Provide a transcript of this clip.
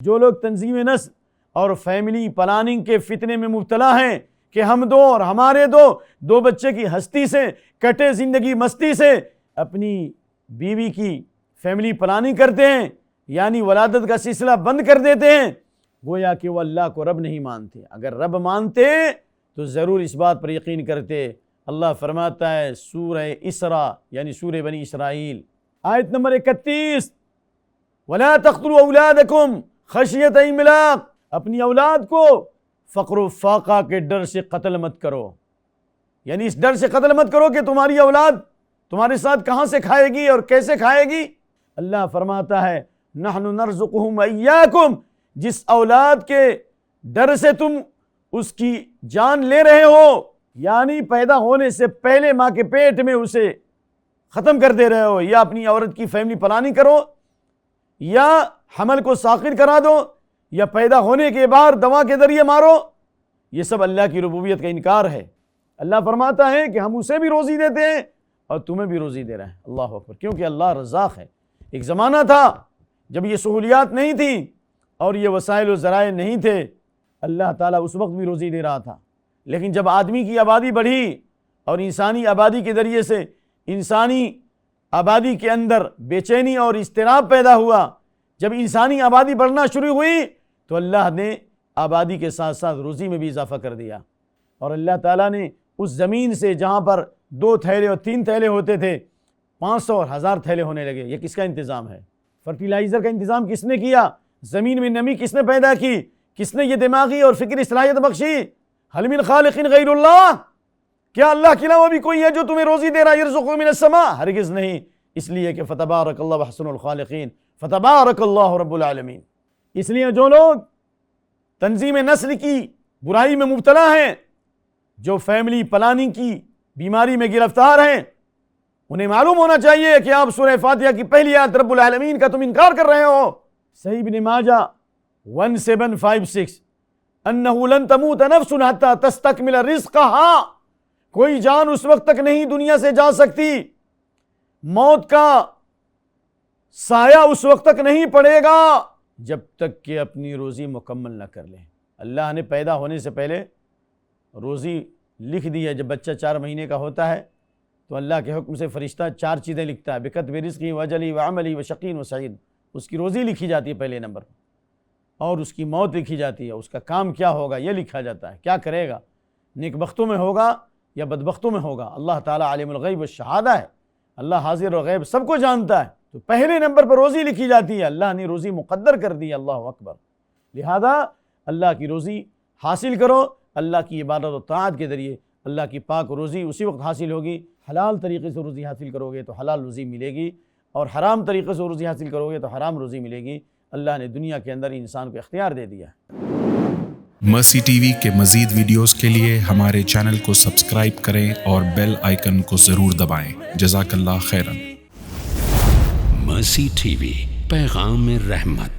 جو لوگ تنظیم نسل اور فیملی پلاننگ کے فتنے میں مبتلا ہیں کہ ہم دو اور ہمارے دو بچے کی ہستی سے کٹے زندگی مستی سے اپنی بیوی کی فیملی پلاننگ کرتے ہیں، یعنی ولادت کا سلسلہ بند کر دیتے ہیں، گویا کہ وہ اللہ کو رب نہیں مانتے۔ اگر رب مانتے تو ضرور اس بات پر یقین کرتے۔ اللہ فرماتا ہے سورہ اسراء یعنی سورہ بنی اسرائیل آیت نمبر 31، وَلَا تَقْتُلُوا أَوْلَادَكُمْ خَشْيَةَ إِمْلَاقٍ، اپنی اولاد کو فقر و فاقہ کے ڈر سے قتل مت کرو، یعنی اس ڈر سے قتل مت کرو کہ تمہاری اولاد تمہارے ساتھ کہاں سے کھائے گی اور کیسے کھائے گی۔ اللہ فرماتا ہے نحن نرزقہم ایاکم، جس اولاد کے ڈر سے تم اس کی جان لے رہے ہو، یعنی پیدا ہونے سے پہلے ماں کے پیٹ میں اسے ختم کر دے رہے ہو، یا اپنی عورت کی فیملی پلاننگ کرو، یا حمل کو ساقط کرا دو، یا پیدا ہونے کے بعد دوا کے ذریعے مارو، یہ سب اللہ کی ربوبیت کا انکار ہے۔ اللہ فرماتا ہے کہ ہم اسے بھی روزی دیتے ہیں اور تمہیں بھی روزی دے رہے ہیں۔ اللہ اکبر، کیونکہ اللہ رزاق ہے۔ ایک زمانہ تھا جب یہ سہولیات نہیں تھیں اور یہ وسائل و ذرائع نہیں تھے، اللہ تعالیٰ اس وقت بھی روزی دے رہا تھا، لیکن جب آدمی کی آبادی بڑھی اور انسانی آبادی کے ذریعے سے انسانی آبادی کے اندر بے چینی اور اضطراب پیدا ہوا، جب انسانی آبادی بڑھنا شروع ہوئی تو اللہ نے آبادی کے ساتھ ساتھ روزی میں بھی اضافہ کر دیا، اور اللہ تعالیٰ نے اس زمین سے جہاں پر 2 تھیلے اور 3 تھیلے ہوتے تھے 500 اور 1000 تھیلے ہونے لگے۔ یہ کس کا انتظام ہے؟ فرٹیلائزر کا انتظام کس نے کیا؟ زمین میں نمی کس نے پیدا کی؟ کس نے یہ دماغی اور فکری صلاحیت بخشی؟ هل من خالق غیر اللہ، کیا اللہ کے علاوہ بھی کوئی ہے جو تمہیں روزی دے رہا ہے؟ یرزق من السماء، ہرگز نہیں، اس لیے کہ فتبارک اللہ احسن الخالقین، فتبارک اللہ رب العالمین۔ اس لیے جو لوگ تنظیم نسل کی برائی میں مبتلا ہیں، جو فیملی پلاننگ کی بیماری میں گرفتار ہیں، انہیں معلوم ہونا چاہیے کہ آپ سورہ فاتحہ کی پہلی آیت رب العالمین کا تم انکار کر رہے ہو۔ صحیح ابن ماجہ 1756، انہ لن تموت نفس حتی تستکمل رزقہا، کوئی جان اس وقت تک نہیں دنیا سے جا سکتی، موت کا سایہ اس وقت تک نہیں پڑے گا جب تک کہ اپنی روزی مکمل نہ کر لے۔ اللہ نے پیدا ہونے سے پہلے روزی لکھ دی ہے۔ جب بچہ 4 مہینے کا ہوتا ہے تو اللہ کے حکم سے فرشتہ 4 چیزیں لکھتا ہے، بکتب رزقی وجلی وعملی وشقین وسعید، اس کی روزی لکھی جاتی ہے پہلے نمبر پر، اور اس کی موت لکھی جاتی ہے، اس کا کام کیا ہوگا یہ لکھا جاتا ہے، کیا کرے گا، نیک بختوں میں ہوگا یا بدبختوں میں ہوگا۔ اللہ تعالیٰ عالم الغیب والشہادہ ہے، اللہ حاضر و غیب سب کو جانتا ہے، تو پہلے نمبر پر روزی لکھی جاتی ہے، اللہ نے روزی مقدر کر دی، اللہ اکبر۔ لہذا اللہ کی روزی حاصل کرو، اللہ کی عبادت و طاعت کے ذریعے اللہ کی پاک روزی اسی وقت حاصل ہوگی۔ حلال طریقے سے روزی حاصل کرو گے تو حلال روزی ملے گی، اور حرام طریقے سے روزی حاصل کرو گے تو حرام روزی ملے گی۔ اللہ نے دنیا کے اندر انسان کو اختیار دے دیا ہے۔ مرسی ٹی وی کے مزید ویڈیوز کے لیے ہمارے چینل کو سبسکرائب کریں اور بیل آئیکن کو ضرور دبائیں۔ جزاک اللہ خیرا۔ مرسی ٹی وی، پیغام رحمت۔